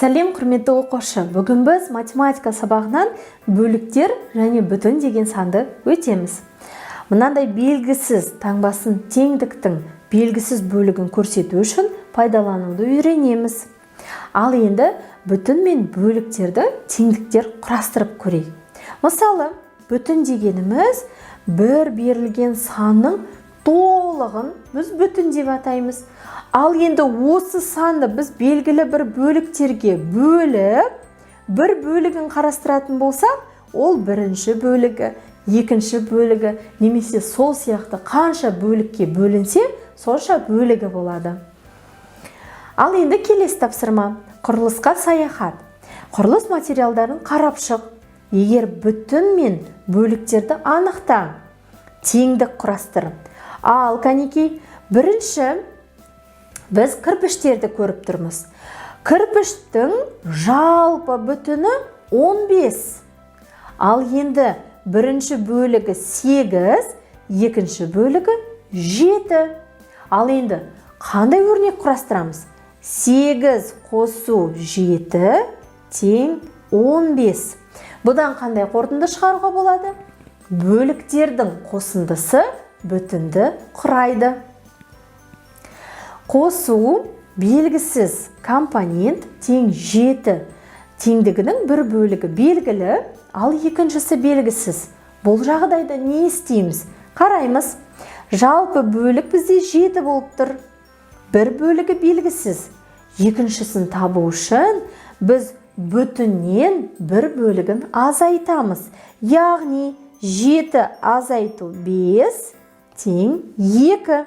Сәлем құрметті оқушы. Бүгін біз математика сабағынан бөліктер және бүтін деген санды өтеміз. Мынандай белгісіз таңбасын теңдіктің белгісіз бөлігін көрсету үшін пайдалануды үйренеміз. Ал енді бүтін мен бөліктерді теңдіктер құрастырып көрейік. Мысалы, бүтін дегеніміз бір берілген санның толығын біз бүтін деп атаймыз. Ал енді осы санды біз белгілі бір бөліктерге бөліп, бір бөлігін қарастыратын болсақ, ол бірінші бөлігі, екінші бөлігі, немесе сол сияқты қанша бөлікке бөлінсе, сонша бөлігі болады. Ал енді келесі тапсырма. Құрылысқа саяхат. Құрылыс материалдарын қарап шық. Егер бүтін мен бөліктерді анықта, теңдік құрастыр. Ал кәнекей, бірінші біз кірпіштерді көріп тұрмыз. Кірпіштің жалпы бүтіні 15. Ал енді бірінші бөлігі 8, екінші бөлігі 7. Ал енді қандай өрнек құрастырамыз? 8 қосу 7 тең 15. Бұдан қандай қорытынды шығаруға болады? Бөліктердің қосындысы бүтінді құрайды. Қосу белгісіз компонент тең 7. Теңдігінің бір бөлігі белгілі, ал екіншісі белгісіз. Бұл жағдайда не істейміз? Қараймыз. Жалпы бөлік бізде 7 болып тұр. Бір бөлігі белгісіз. Екіншісін табу үшін біз бүтіннен бір бөлігін азайтамыз. Яғни 7 азайту 5 тең 2.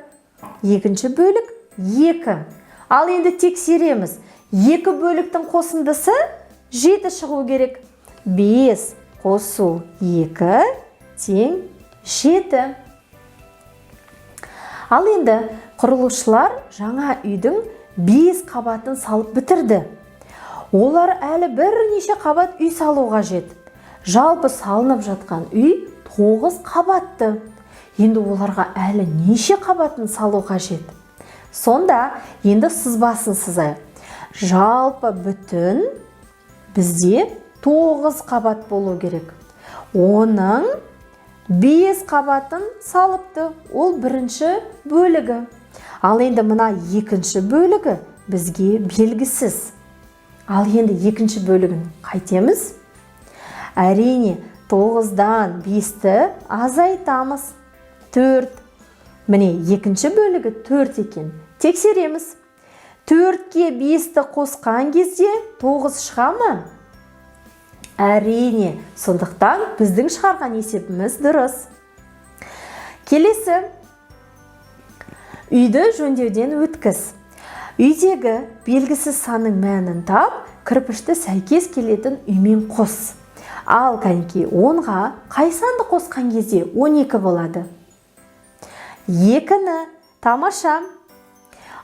Екінші бөлік 2. Ал енді тексереміз. 2 бөліктің қосындысы 7 шығу керек. 5 қосу 2 тең 7. Ал енді құрылысшылар жаңа үйдің 5 қабатын салып бітірді. Олар әлі бірнеше қабат үй салу қажет. Жалпы салынып жатқан үй 9 қабатты. Енді оларға әлі неше қабатын салу қажет? Сонда енді сызбасын сызайық. Жалпы бүтін бізде 9 қабат болу керек. Оның 5 қабатын салыпты. Ол бірінші бөлігі. Ал енді мына екінші бөлігі бізге белгісіз. Ал енді екінші бөлігін қайтеміз? Әрине 9-дан 5-ті азайтамыз. 4. Міне екінші бөлігі 4 екен. Тексереміз. 4-ке 5-ті қосқан кезде 9 шыға ма? Әрине, сондықтан біздің шығарған есебіміз дұрыс. Келесі. Үйді жөндеуден өткіз. Үйдегі белгісіз санның мәнін тап, кірпішті сәйкес келетін үймен қос. Ал кәнекей 10-ға қай санды қосқан кезде 12 болады? 2-ні. Тамаша.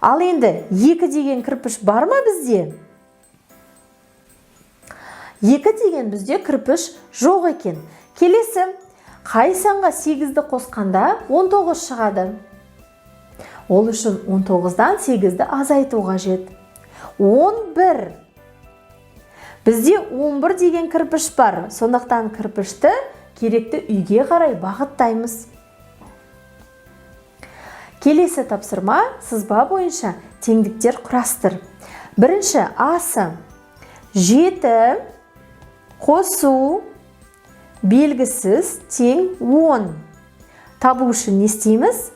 Ал енді 2 деген кірпіш бар ма бізде? 2 деген бізде кірпіш жоқ екен. Келесі, қай санға 8-ді қосқанда 19 шығады? Ол үшін 19-дан 8-ді азайту қажет. 11. Бізде 11 деген кірпіш бар. Сондықтан кірпішті керекті үйге қарай бағыттаймыз. Келесі тапсырма сызба бойынша теңдіктер құрастыр. Бірінші асы 7 қосу белгісіз тең 10. Табу үшін не істейміз?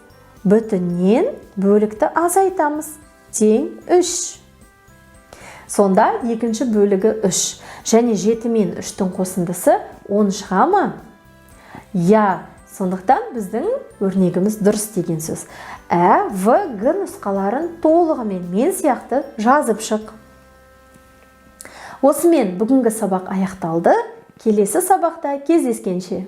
Бүтіннен бөлікті азайтамыз. Тең 3. Сонда екінші бөлігі 3. Және 7 мен 3-тің қосындысы 10 шыға ма? Я, сондықтан біздің өрнегіміз дұрыс деген сөз. Ә, В, Г нұсқаларын толығымен мен сияқты жазып шық. Осымен бүгінгі сабақ аяқталды. Келесі сабақта кездескенше.